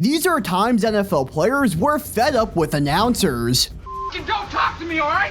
These are times NFL players were fed up with announcers. Don't talk to me, all right?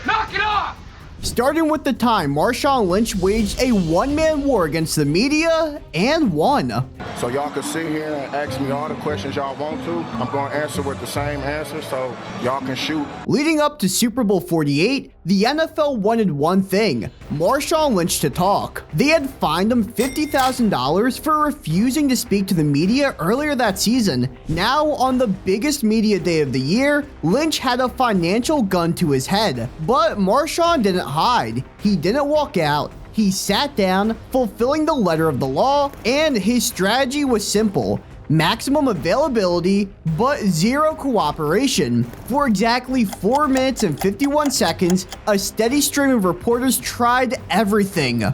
Knock it off! Starting with the time Marshawn Lynch waged a one-man war against the media and won. So y'all can sit here and ask me all the questions y'all want to. I'm going to answer with the same answer so y'all can shoot. Leading up to Super Bowl 48, the NFL wanted one thing: Marshawn Lynch to talk. They had fined him $50,000 for refusing to speak to the media earlier that season. Now, on the biggest media day of the year, Lynch had a financial gun to his head. But Marshawn didn't hide. He didn't walk out. He sat down, fulfilling the letter of the law, and his strategy was simple: maximum availability, but zero cooperation. For exactly 4 minutes and 51 seconds, a steady stream of reporters tried everything. I'm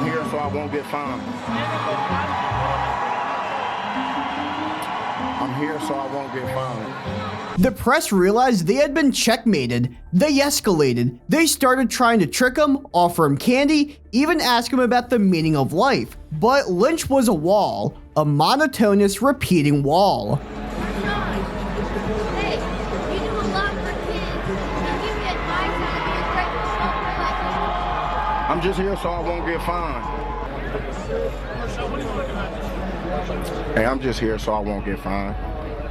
here so I won't get fined. I'm here so I won't get fined. The press realized they had been checkmated. They escalated. They started trying to trick him, offer him candy, even ask him about the meaning of life. But Lynch was a wall, a monotonous, repeating wall. Hey, you do a lot for kids. You give me advice on how to be a great football player. I'm just here so I won't get fined. Hey, I'm just here so I won't get fined.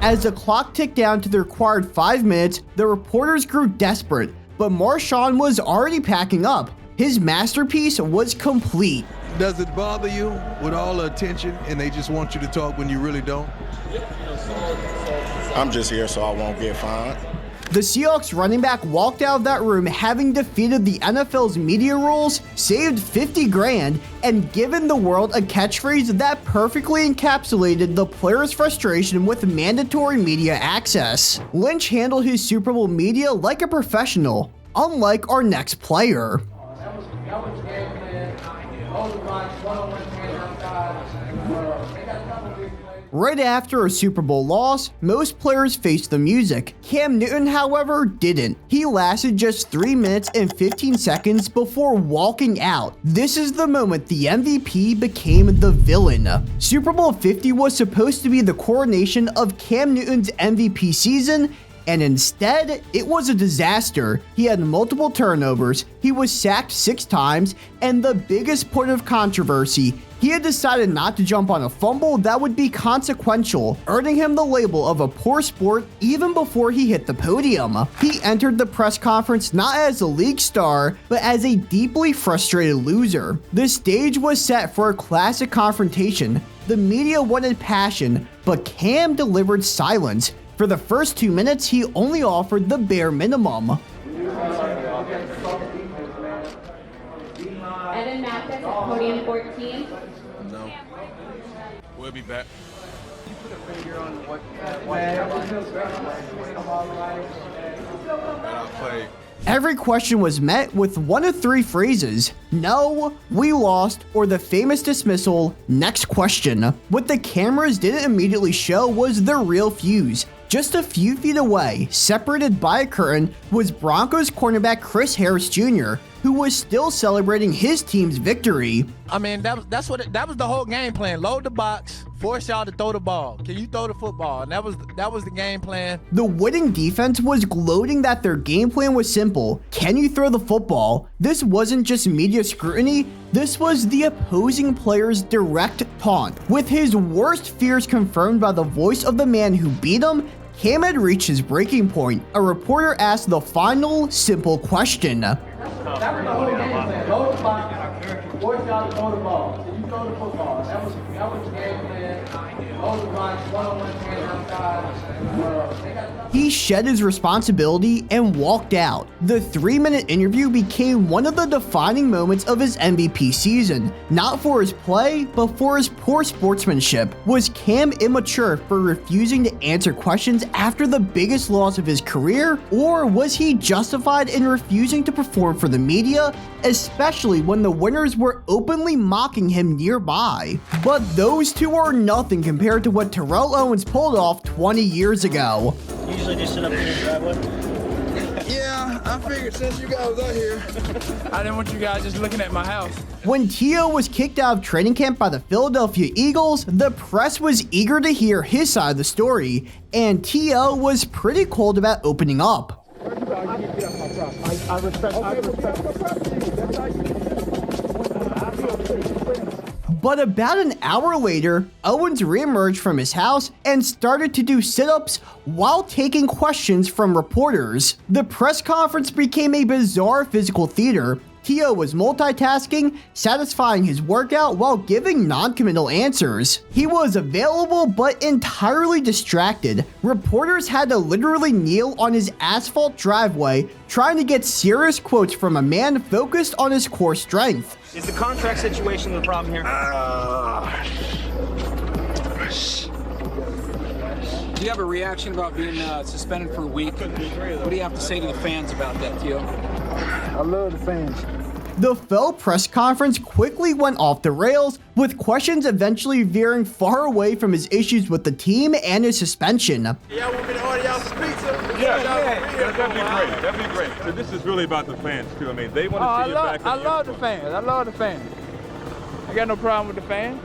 As the clock ticked down to the required 5 minutes, the reporters grew desperate, but Marshawn was already packing up. His masterpiece was complete. Does it bother you with all the attention and they just want you to talk when you really don't? I'm just here so I won't get fined. The Seahawks running back walked out of that room having defeated the NFL's media rules, saved $50,000, and given the world a catchphrase that perfectly encapsulated the players' frustration with mandatory media access. Lynch handled his Super Bowl media like a professional, unlike our next player. Right after a Super Bowl loss, most players faced the music. Cam Newton, however, didn't. He lasted just 3 minutes and 15 seconds before walking out. This is the moment the MVP became the villain. Super Bowl 50 was supposed to be the coronation of Cam Newton's MVP season, and instead, it was a disaster. He had multiple turnovers, he was sacked 6 times, and the biggest point of controversy: he had decided not to jump on a fumble that would be consequential, earning him the label of a poor sport even before he hit the podium. He entered the press conference not as a league star, but as a deeply frustrated loser. The stage was set for a classic confrontation. The media wanted passion, but Cam delivered silence. For the first 2 minutes, he only offered the bare minimum. Evan Mathis, podium 14. No. We'll be back. I'll play. Every question was met with one of 3 phrases: no, we lost, or the famous dismissal, next question. What the cameras didn't immediately show was the real fuse. Just a few feet away, separated by a curtain, was Broncos cornerback Chris Harris Jr., who was still celebrating his team's victory. I mean, that was the whole game plan. Load the box, force y'all to throw the ball. Can you throw the football? And that was the game plan. The winning defense was gloating that their game plan was simple: can you throw the football? This wasn't just media scrutiny, this was the opposing player's direct taunt. With his worst fears confirmed by the voice of the man who beat him, Cam had reached his breaking point. A reporter asked the final, simple question. That was the whole game plan. Load the box, force y'all to throw the ball. Can you throw the football? That was the game plan. Load the box, one-on-one hands outside. He shed his responsibility and walked out. The 3-minute interview became one of the defining moments of his MVP season. Not for his play, but for his poor sportsmanship. Was Cam immature for refusing to answer questions after the biggest loss of his career? Or was he justified in refusing to perform for the media, especially when the winners were openly mocking him nearby? But those two are nothing compared to what Terrell Owens pulled off 20 years ago. Usually just sit up in the driveway. Yeah, I figured since you guys are here, I didn't want you guys just looking at my house. When T.O. was kicked out of training camp by the Philadelphia Eagles, the press was eager to hear his side of the story, and T.O. was pretty cold about opening up. I respect But about an hour later, Owens reemerged from his house and started to do sit-ups while taking questions from reporters. The press conference became a bizarre physical theater. T.O. was multitasking, satisfying his workout while giving non-committal answers. He was available but entirely distracted. Reporters had to literally kneel on his asphalt driveway trying to get serious quotes from a man focused on his core strength. Is the contract situation the problem here? Do you have a reaction about being suspended for a week? What do you have to say to the fans about that, Tio? I love the fans. The faux press conference quickly went off the rails, with questions eventually veering far away from his issues with the team and his suspension. Y'all want me to order y'all some pizza? Yeah, that'd be great. That'd be great. So this is really about the fans too. I mean, they want to see you back. I love the fans. I love the fans. I got no problem with the fans.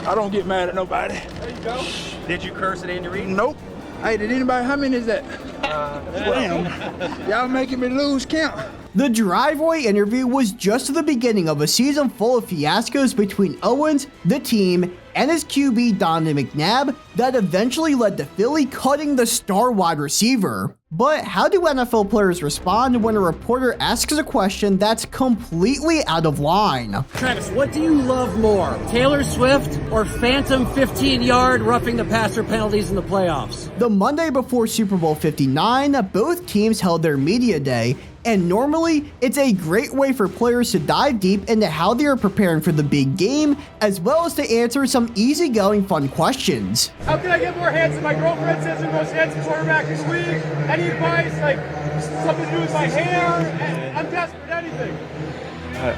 I don't get mad at nobody. There you go. Did you curse at Andy Reid? Nope. Hey, did anybody? How many is that? Damn. Y'all making me lose count. The driveway interview was just the beginning of a season full of fiascos between Owens, the team, and his QB Donovan McNabb that eventually led to Philly cutting the star wide receiver. But how do NFL players respond when a reporter asks a question that's completely out of line? Travis, what do you love more, Taylor Swift or phantom 15-yard roughing the passer penalties in the playoffs? The Monday before Super Bowl 59, both teams held their media day, and normally, it's a great way for players to dive deep into how they are preparing for the big game, as well as to answer some easygoing fun questions. How can I get more handsome? My girlfriend says I'm the most handsome quarterback in the league. Any advice, like something to do with my hair? I'm desperate, anything.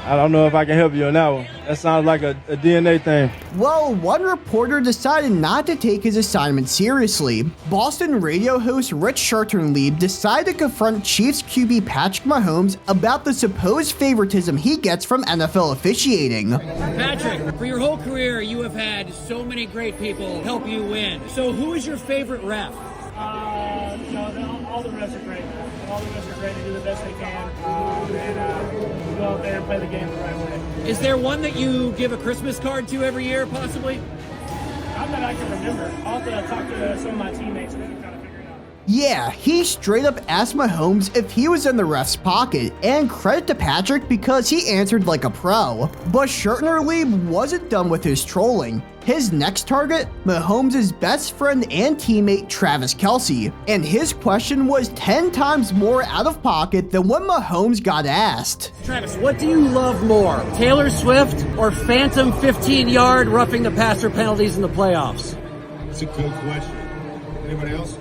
I don't know if I can help you on that one. That sounds like a DNA thing. Well, one reporter decided not to take his assignment seriously. Boston radio host Rich Scherterlieb decided to confront Chiefs QB Patrick Mahomes about the supposed favoritism he gets from NFL officiating. Patrick, for your whole career, you have had so many great people help you win. So who is your favorite ref? All the refs are great. All the refs are great. They do the best they can. And go out there and play the game the right way. Is there one that you give a Christmas card to every year, possibly? Not that I can remember. I'll have to talk to some of my teammates and kind of figure it out. Yeah, he straight up asked Mahomes if he was in the ref's pocket, and credit to Patrick because he answered like a pro. But Scherterlieb wasn't done with his trolling. His next target, Mahomes' best friend and teammate Travis Kelce, and his question was 10 times more out of pocket than when Mahomes got asked. Travis, what do you love more, Taylor Swift or phantom 15-yard roughing the passer penalties in the playoffs? That's a good question. Anybody else?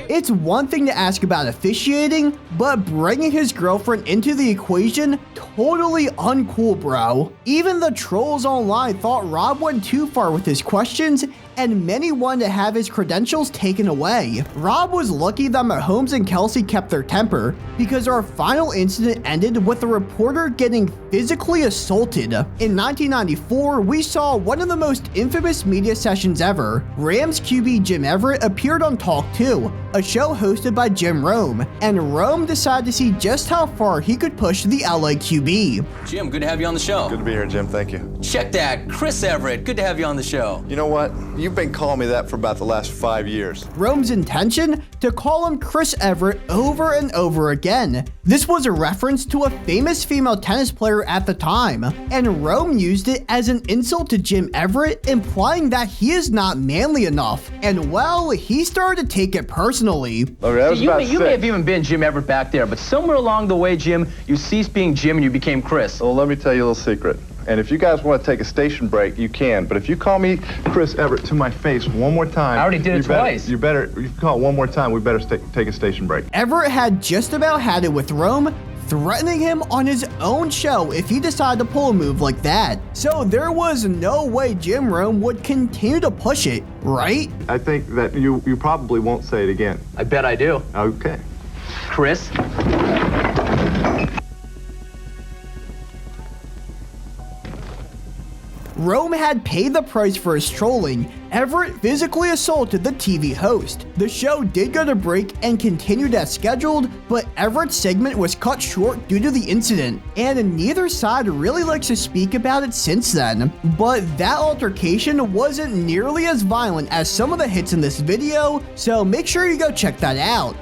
It's one thing to ask about officiating, but bringing his girlfriend into the equation, totally uncool, bro. Even the trolls online thought Rob went too far with his questions, and many wanted to have his credentials taken away. Rob was lucky that Mahomes and Kelce kept their temper, because our final incident ended with the reporter getting physically assaulted. In 1994, we saw one of the most infamous media sessions ever. Rams QB Jim Everett appeared on Talk 2, a show hosted by Jim Rome, and Rome decided to see just how far he could push the LA QB. Jim, good to have you on the show. Good to be here, Jim. Thank you. Check that. Chris Everett, good to have you on the show. You know what? You've been calling me that for about the last 5 years. Rome's intention? To call him Chris Everett over and over again. This was a reference to a famous female tennis player at the time, and Rome used it as an insult to Jim Everett, implying that he is not manly enough. And well, he started to take it personally. Okay, you may have even been Jim Everett back there, but somewhere along the way, Jim, you ceased being Jim and you became Chris. Well, let me tell you a little secret. And if you guys want to take a station break, you can. But if you call me Chris Everett to my face one more time... I already did it twice. You better, if you call it one more time, we better take a station break. Everett had just about had it with Rome, threatening him on his own show if he decided to pull a move like that. So there was no way Jim Rome would continue to push it, right? I think that you probably won't say it again. I bet I do. Okay. Chris? Rome had paid the price for his trolling. Everett physically assaulted the TV host. The show did go to break and continued as scheduled, but Everett's segment was cut short due to the incident, and neither side really likes to speak about it since then. But that altercation wasn't nearly as violent as some of the hits in this video, so make sure you go check that out.